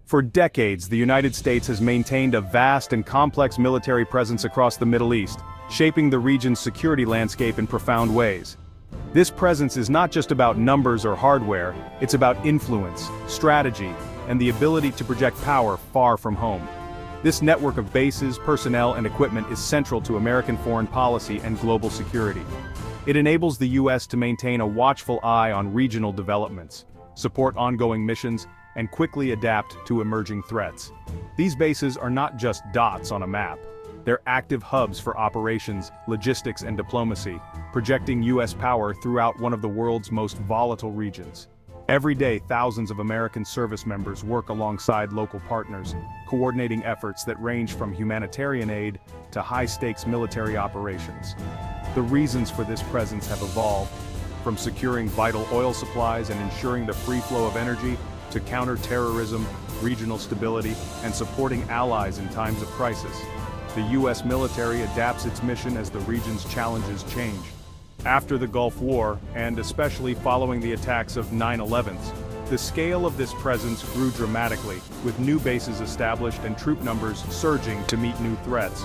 For decades, the United States has maintained a vast and complex military presence across the Middle East, shaping the region's security landscape in profound ways. This presence is not just about numbers or hardware, it's about influence, strategy, and the ability to project power far from home. This network of bases, personnel, and equipment is central to American foreign policy and global security. It enables the U.S. to maintain a watchful eye on regional developments, support ongoing missions, and quickly adapt to emerging threats. These bases are not just dots on a map. They're active hubs for operations, logistics, and diplomacy, projecting U.S. power throughout one of the world's most volatile regions. Every day, thousands of American service members work alongside local partners, coordinating efforts that range from humanitarian aid to high-stakes military operations. The reasons for this presence have evolved, from securing vital oil supplies and ensuring the free flow of energy, to counter-terrorism, regional stability, and supporting allies in times of crisis. The U.S. military adapts its mission as the region's challenges change. After the Gulf War, and especially following the attacks of 9/11, the scale of this presence grew dramatically, with new bases established and troop numbers surging to meet new threats.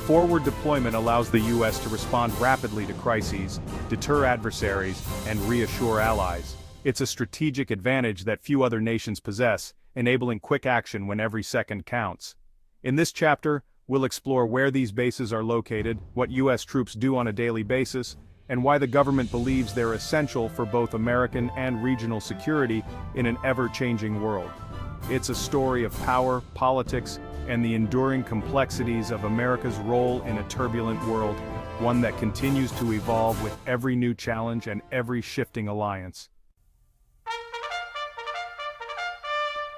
Forward deployment allows the U.S. to respond rapidly to crises, deter adversaries, and reassure allies. It's a strategic advantage that few other nations possess, enabling quick action when every second counts. In this chapter, we'll explore where these bases are located, what U.S. troops do on a daily basis, and why the government believes they're essential for both American and regional security in an ever-changing world. It's a story of power, politics, and the enduring complexities of America's role in a turbulent world, one that continues to evolve with every new challenge and every shifting alliance.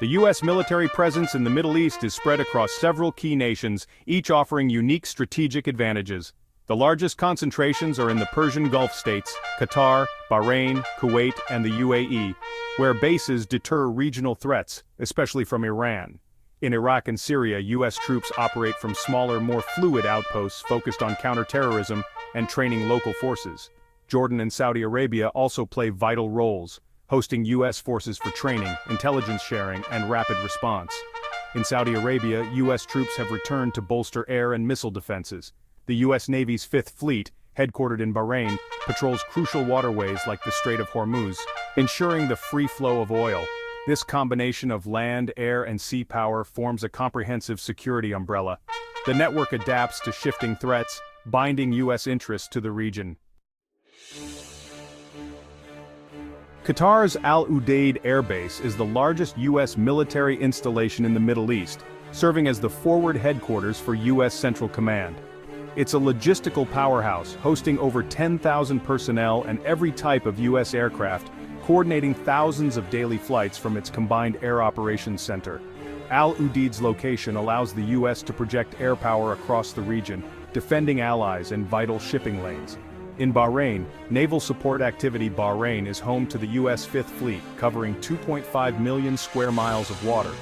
The U.S. military presence in the Middle East is spread across several key nations, each offering unique strategic advantages. The largest concentrations are in the Persian Gulf states, Qatar, Bahrain, Kuwait, and the UAE, where bases deter regional threats, especially from Iran. In Iraq and Syria, U.S. troops operate from smaller, more fluid outposts focused on counterterrorism and training local forces. Jordan and Saudi Arabia also play vital roles, hosting U.S. forces for training, intelligence sharing, and rapid response. In Saudi Arabia, U.S. troops have returned to bolster air and missile defenses. The U.S. Navy's Fifth Fleet, headquartered in Bahrain, patrols crucial waterways like the Strait of Hormuz, ensuring the free flow of oil. This combination of land, air, and sea power forms a comprehensive security umbrella. The network adapts to shifting threats, binding U.S. interests to the region. Qatar's Al Udeid Air Base is the largest U.S. military installation in the Middle East, serving as the forward headquarters for U.S. Central Command. It's a logistical powerhouse, hosting over 10,000 personnel and every type of U.S. aircraft, coordinating thousands of daily flights from its combined air operations center. Al Udeid's location allows the U.S. to project air power across the region, defending allies and vital shipping lanes. In Bahrain, Naval Support Activity Bahrain is home to the U.S. Fifth Fleet, covering 2.5 million square miles of water.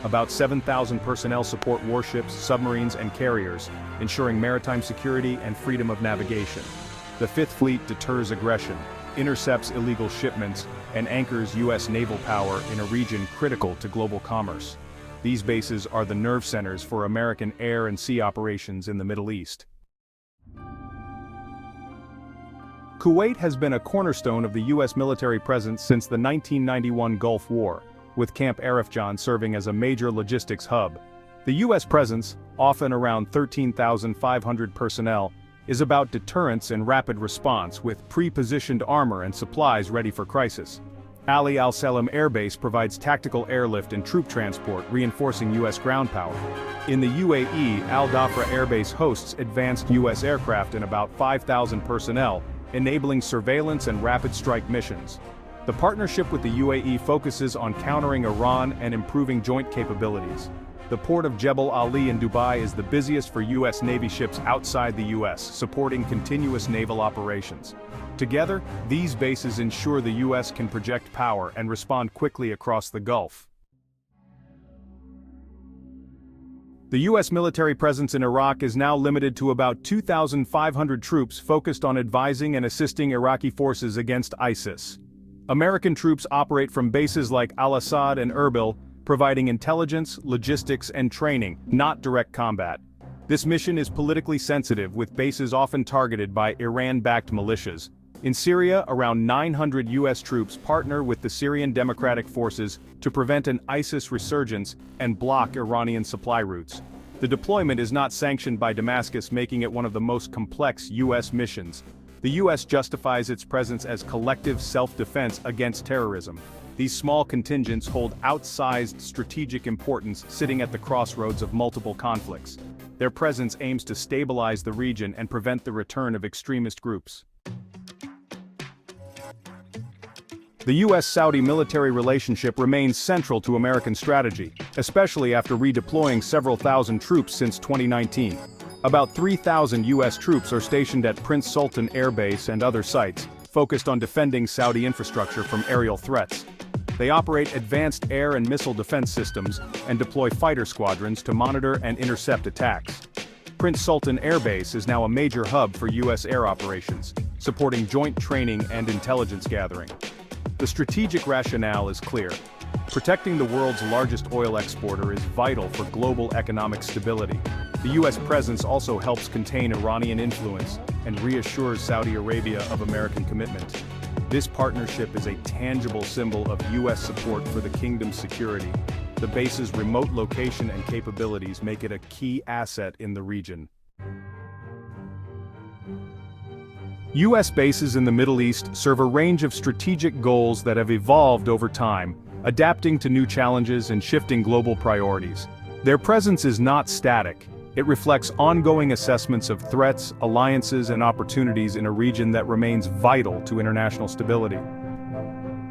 About 7,000 personnel support warships, submarines, and carriers, ensuring maritime security and freedom of navigation. The Fifth Fleet deters aggression, intercepts illegal shipments, and anchors U.S. naval power in a region critical to global commerce. These bases are the nerve centers for American air and sea operations in the Middle East. Kuwait has been a cornerstone of the U.S. military presence since the 1991 Gulf War, with Camp Arifjan serving as a major logistics hub. The U.S. presence, often around 13,500 personnel, is about deterrence and rapid response with pre-positioned armor and supplies ready for crisis. Ali Al Salam Air Base provides tactical airlift and troop transport, reinforcing U.S. ground power. In the UAE, Al Dhafra Air Base hosts advanced U.S. aircraft and about 5,000 personnel, enabling surveillance and rapid strike missions. The partnership with the UAE focuses on countering Iran and improving joint capabilities. The port of Jebel Ali in Dubai is the busiest for U.S. Navy ships outside the U.S., supporting continuous naval operations. Together, these bases ensure the U.S. can project power and respond quickly across the Gulf. The U.S. military presence in Iraq is now limited to about 2,500 troops focused on advising and assisting Iraqi forces against ISIS. American troops operate from bases like Al-Assad and Erbil, providing intelligence, logistics, and training, not direct combat. This mission is politically sensitive, with bases often targeted by Iran-backed militias. In Syria, around 900 U.S. troops partner with the Syrian Democratic Forces to prevent an ISIS resurgence and block Iranian supply routes. The deployment is not sanctioned by Damascus, making it one of the most complex U.S. missions. The U.S. justifies its presence as collective self-defense against terrorism. These small contingents hold outsized strategic importance, sitting at the crossroads of multiple conflicts. Their presence aims to stabilize the region and prevent the return of extremist groups. The U.S.-Saudi military relationship remains central to American strategy, especially after redeploying several thousand troops since 2019. About 3,000 U.S. troops are stationed at Prince Sultan Air Base and other sites, focused on defending Saudi infrastructure from aerial threats. They operate advanced air and missile defense systems and deploy fighter squadrons to monitor and intercept attacks. Prince Sultan Air Base is now a major hub for U.S. air operations, supporting joint training and intelligence gathering. The strategic rationale is clear. Protecting the world's largest oil exporter is vital for global economic stability. The U.S. presence also helps contain Iranian influence and reassures Saudi Arabia of American commitment. This partnership is a tangible symbol of U.S. support for the kingdom's security. The base's remote location and capabilities make it a key asset in the region. U.S. bases in the Middle East serve a range of strategic goals that have evolved over time, adapting to new challenges and shifting global priorities. Their presence is not static. It reflects ongoing assessments of threats, alliances, and opportunities in a region that remains vital to international stability.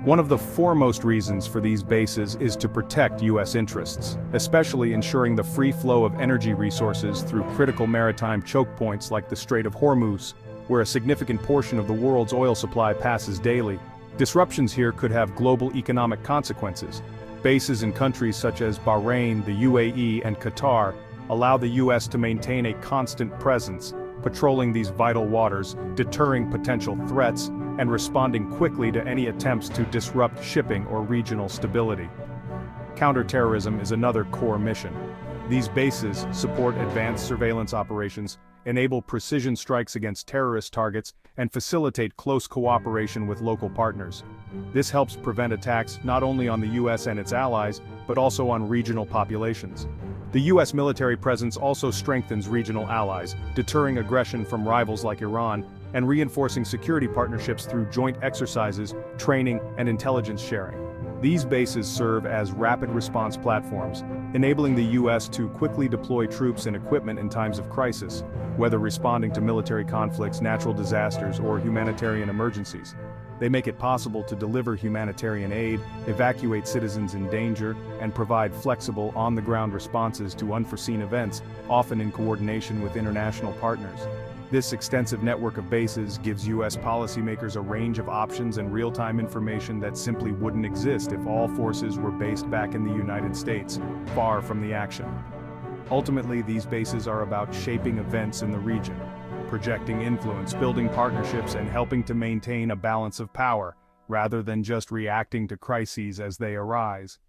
One of the foremost reasons for these bases is to protect U.S. interests, especially ensuring the free flow of energy resources through critical maritime choke points like the Strait of Hormuz, where a significant portion of the world's oil supply passes daily. Disruptions here could have global economic consequences. Bases in countries such as Bahrain, the UAE, and Qatar allow the U.S. to maintain a constant presence, patrolling these vital waters, deterring potential threats, and responding quickly to any attempts to disrupt shipping or regional stability. Counterterrorism is another core mission. These bases support advanced surveillance operations, enable precision strikes against terrorist targets, and facilitate close cooperation with local partners. This helps prevent attacks not only on the U.S. and its allies, but also on regional populations. The U.S. military presence also strengthens regional allies, deterring aggression from rivals like Iran, and reinforcing security partnerships through joint exercises, training, and intelligence sharing. These bases serve as rapid response platforms, enabling the U.S. to quickly deploy troops and equipment in times of crisis, whether responding to military conflicts, natural disasters, or humanitarian emergencies. They make it possible to deliver humanitarian aid, evacuate citizens in danger, and provide flexible, on-the-ground responses to unforeseen events, often in coordination with international partners. This extensive network of bases gives U.S. policymakers a range of options and real-time information that simply wouldn't exist if all forces were based back in the United States, far from the action. Ultimately, these bases are about shaping events in the region, projecting influence, building partnerships, and helping to maintain a balance of power, rather than just reacting to crises as they arise.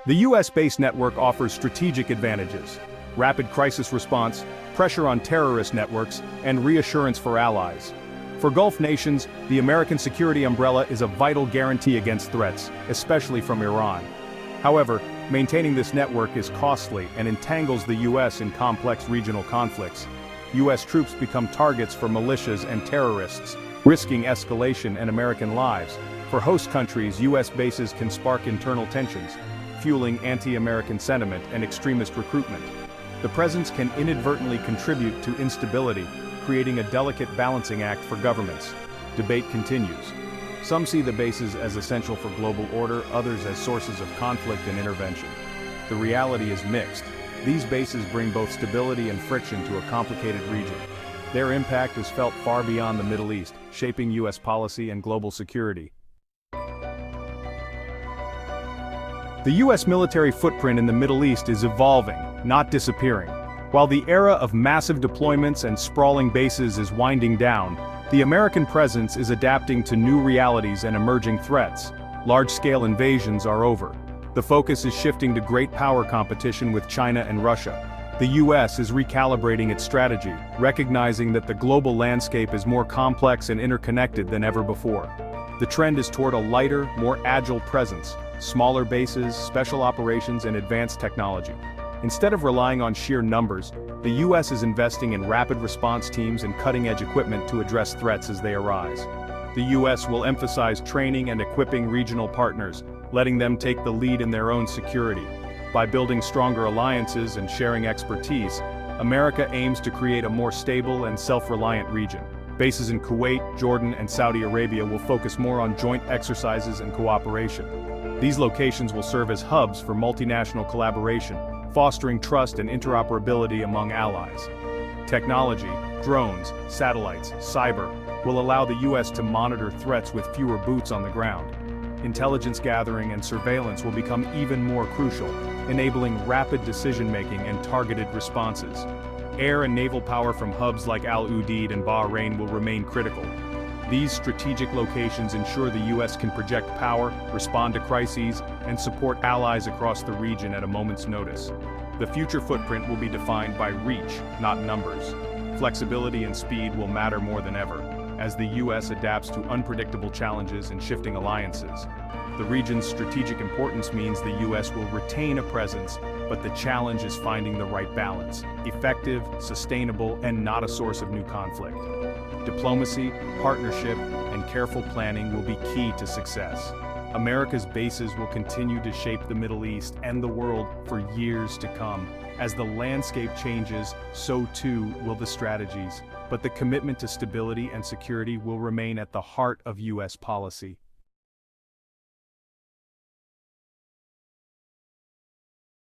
The U.S.-based network offers strategic advantages: rapid crisis response, pressure on terrorist networks, and reassurance for allies. For Gulf nations, the American security umbrella is a vital guarantee against threats, especially from Iran. However, maintaining this network is costly and entangles the U.S. in complex regional conflicts. U.S. troops become targets for militias and terrorists, risking escalation and American lives. For host countries, U.S. bases can spark internal tensions, fueling anti-American sentiment and extremist recruitment. The presence can inadvertently contribute to instability, creating a delicate balancing act for governments. Debate continues. Some see the bases as essential for global order, others as sources of conflict and intervention. The reality is mixed. These bases bring both stability and friction to a complicated region. Their impact is felt far beyond the Middle East, shaping U.S. policy and global security. The U.S. military footprint in the Middle East is evolving, not disappearing. While the era of massive deployments and sprawling bases is winding down, the American presence is adapting to new realities and emerging threats. Large-scale invasions are over. The focus is shifting to great power competition with China and Russia. The US is recalibrating its strategy, recognizing that the global landscape is more complex and interconnected than ever before. The trend is toward a lighter, more agile presence, smaller bases, special operations, and advanced technology. Instead of relying on sheer numbers, the US is investing in rapid response teams and cutting-edge equipment to address threats as they arise. The US will emphasize training and equipping regional partners, letting them take the lead in their own security. By building stronger alliances and sharing expertise, America aims to create a more stable and self-reliant region. Bases in Kuwait, Jordan, and Saudi Arabia will focus more on joint exercises and cooperation. These locations will serve as hubs for multinational collaboration, fostering trust and interoperability among allies. Technology, drones, satellites, cyber, will allow the US to monitor threats with fewer boots on the ground. Intelligence gathering and surveillance will become even more crucial, enabling rapid decision-making and targeted responses. Air and naval power from hubs like Al Udeid and Bahrain will remain critical. These strategic locations ensure the US can project power, respond to crises, and support allies across the region at a moment's notice. The future footprint will be defined by reach, not numbers. Flexibility and speed will matter more than ever, as the US adapts to unpredictable challenges and shifting alliances. The region's strategic importance means the US will retain a presence, but the challenge is finding the right balance, effective, sustainable, and not a source of new conflict. Diplomacy, partnership, and careful planning will be key to success. America's bases will continue to shape the Middle East and the world for years to come. As the landscape changes, so too will the strategies, but the commitment to stability and security will remain at the heart of US policy.